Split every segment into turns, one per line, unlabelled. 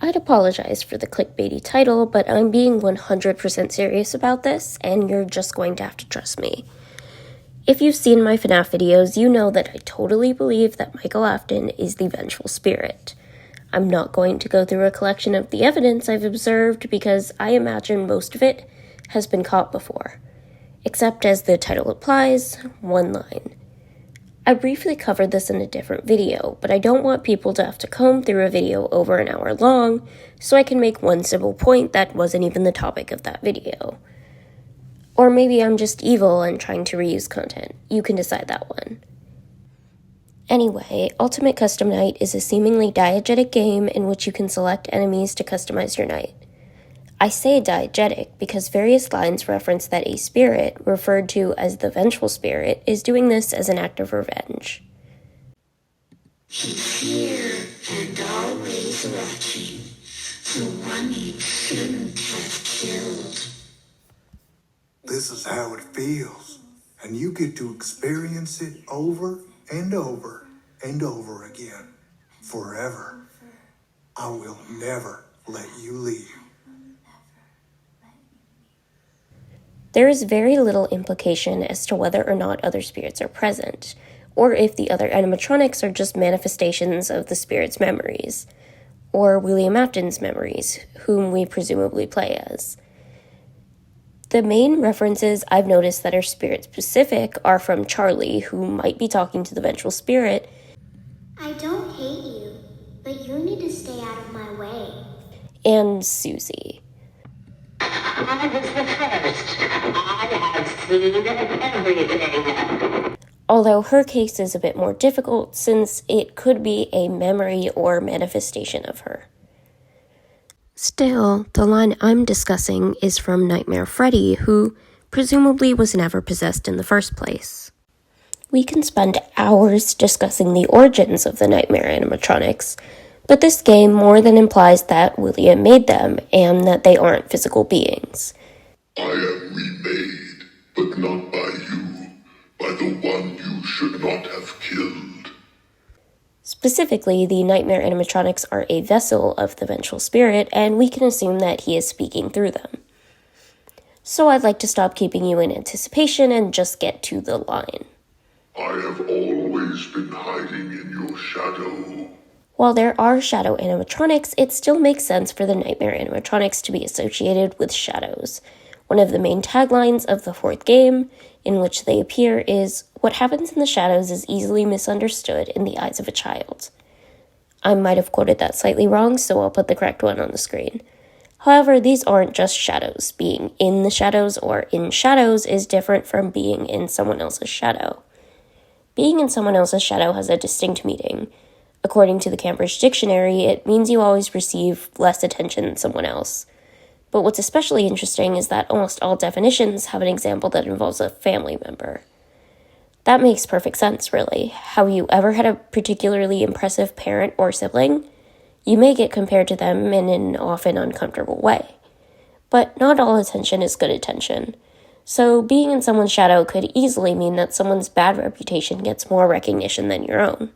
I'd apologize for the clickbaity title, but I'm being 100% serious about this, and you're just going to have to trust me. If you've seen my FNAF videos, you know that I totally believe that Michael Afton is the vengeful spirit. I'm not going to go through a collection of the evidence I've observed because I imagine most of it has been caught before. Except as the title implies, one line. I briefly covered this in a different video, but I don't want people to have to comb through a video over an hour long, so I can make one simple point that wasn't even the topic of that video. Or maybe I'm just evil and trying to reuse content. You can decide that one. Anyway, Ultimate Custom Night is a seemingly diegetic game in which you can select enemies to customize your night. I say diegetic because various lines reference that a spirit, referred to as the vengeful spirit, is doing this as an act of revenge.
He's here and always watching, the one you shouldn't have killed.
This is how it feels, and you get to experience it over and over and over again, forever. I will never let you leave.
There is very little implication as to whether or not other spirits are present, or if the other animatronics are just manifestations of the spirit's memories, or William Afton's memories, whom we presumably play as. The main references I've noticed that are spirit-specific are from Charlie, who might be talking to the vengeful spirit.
I don't hate you, but you need to stay out of my way.
And Susie.
I was the first. I have seen everything.
Although her case is a bit more difficult since it could be a memory or manifestation of her. Still, the line I'm discussing is from Nightmare Freddy, who presumably was never possessed in the first place. We can spend hours discussing the origins of the Nightmare animatronics, but this game more than implies that William made them and that they aren't physical beings.
I am remade, but not by you, by the one you should not have killed.
Specifically, the Nightmare animatronics are a vessel of the vengeful spirit, and we can assume that he is speaking through them. So I'd like to stop keeping you in anticipation and just get to the line.
I have always been hiding in your shadow.
While there are shadow animatronics, it still makes sense for the Nightmare animatronics to be associated with shadows. One of the main taglines of the fourth game, in which they appear, is, "What happens in the shadows is easily misunderstood in the eyes of a child." I might have quoted that slightly wrong, so I'll put the correct one on the screen. However, these aren't just shadows. Being in the shadows or in shadows is different from being in someone else's shadow. Being in someone else's shadow has a distinct meaning. According to the Cambridge Dictionary, it means you always receive less attention than someone else. But what's especially interesting is that almost all definitions have an example that involves a family member. That makes perfect sense, really. Have you ever had a particularly impressive parent or sibling? You may get compared to them in an often uncomfortable way. But not all attention is good attention. So being in someone's shadow could easily mean that someone's bad reputation gets more recognition than your own.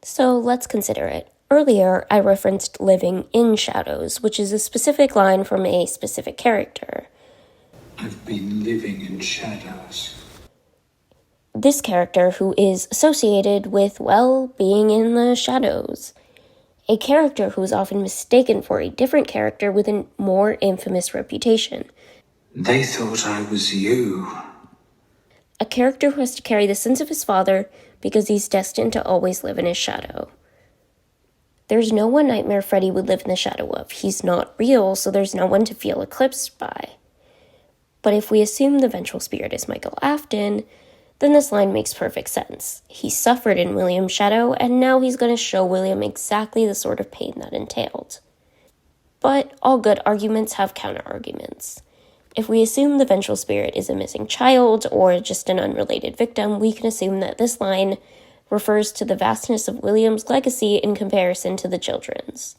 So let's consider it. Earlier, I referenced living in shadows, which is a specific line from a specific character.
I've been living in shadows.
This character who is associated with, well, being in the shadows. A character who is often mistaken for a different character with a more infamous reputation.
They thought I was you.
A character who has to carry the sins of his father because he's destined to always live in his shadow. There's no one Nightmare Freddy would live in the shadow of. He's not real, so there's no one to feel eclipsed by. But if we assume the vengeful spirit is Michael Afton, then this line makes perfect sense. He suffered in William's shadow, and now he's going to show William exactly the sort of pain that entailed. But all good arguments have counterarguments. If we assume the vengeful spirit is a missing child or just an unrelated victim, we can assume that this line refers to the vastness of William's legacy in comparison to the children's.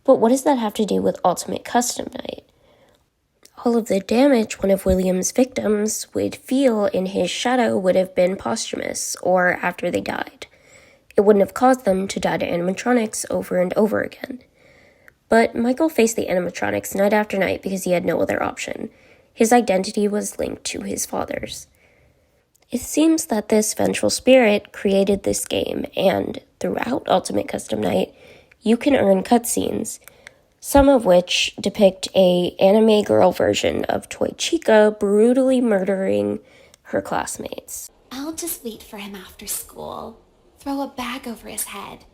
But what does that have to do with Ultimate Custom Night? All of the damage one of William's victims would feel in his shadow would have been posthumous, or after they died. It wouldn't have caused them to die to animatronics over and over again. But Michael faced the animatronics night after night because he had no other option. His identity was linked to his father's. It seems that this vengeful spirit created this game, and throughout Ultimate Custom Night, you can earn cutscenes, some of which depict a anime girl version of Toy Chica brutally murdering her classmates.
I'll just wait for him after school, throw a bag over his head,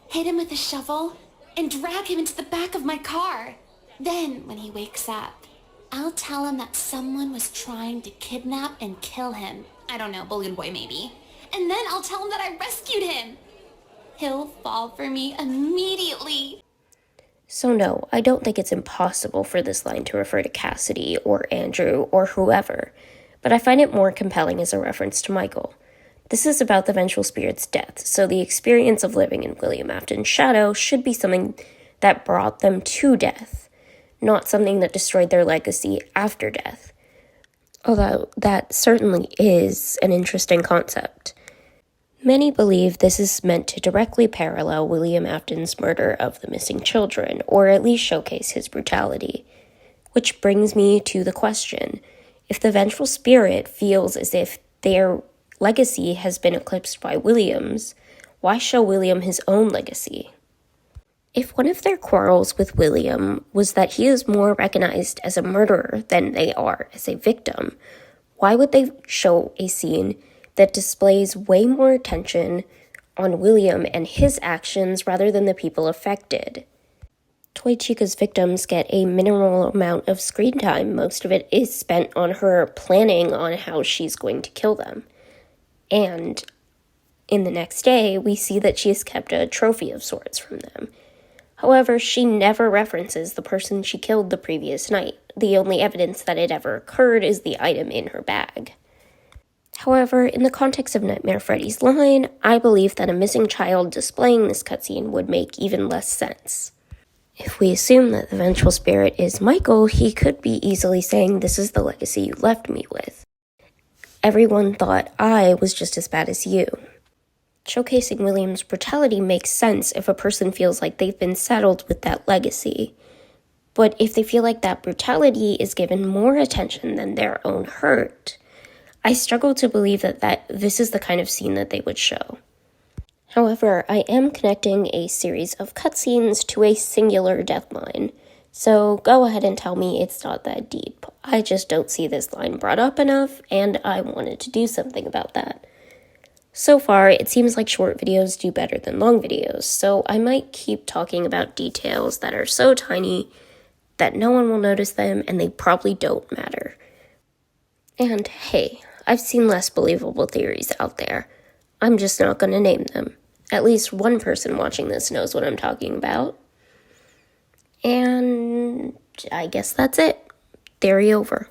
hit him with a shovel, and drag him into the back of my car. Then, when he wakes up, I'll tell him that someone was trying to kidnap and kill him. I don't know, Balloon Boy maybe. And then I'll tell him that I rescued him. He'll fall for me immediately.
So no, I don't think it's impossible for this line to refer to Cassidy or Andrew or whoever, but I find it more compelling as a reference to Michael. This is about the vengeful spirit's death, so the experience of living in William Afton's shadow should be something that brought them to death, not something that destroyed their legacy after death. Although that certainly is an interesting concept. Many believe this is meant to directly parallel William Afton's murder of the missing children, or at least showcase his brutality. Which brings me to the question, if the vengeful spirit feels as if their legacy has been eclipsed by William's, why show William his own legacy? If one of their quarrels with William was that he is more recognized as a murderer than they are as a victim, why would they show a scene that displays way more attention on William and his actions rather than the people affected? Toy Chica's victims get a minimal amount of screen time. Most of it is spent on her planning on how she's going to kill them. And in the next day, we see that she has kept a trophy of sorts from them. However, she never references the person she killed the previous night. The only evidence that it ever occurred is the item in her bag. However, in the context of Nightmare Freddy's line, I believe that a missing child displaying this cutscene would make even less sense. If we assume that the vengeful spirit is Michael, he could be easily saying, "This is the legacy you left me with. Everyone thought I was just as bad as you." Showcasing William's brutality makes sense if a person feels like they've been saddled with that legacy. But if they feel like that brutality is given more attention than their own hurt, I struggle to believe that this is the kind of scene that they would show. However, I am connecting a series of cutscenes to a singular deathline, so go ahead and tell me it's not that deep. I just don't see this line brought up enough, and I wanted to do something about that. So far, it seems like short videos do better than long videos, so I might keep talking about details that are so tiny that no one will notice them and they probably don't matter. And hey, I've seen less believable theories out there. I'm just not going to name them. At least one person watching this knows what I'm talking about. And I guess that's it. Theory over.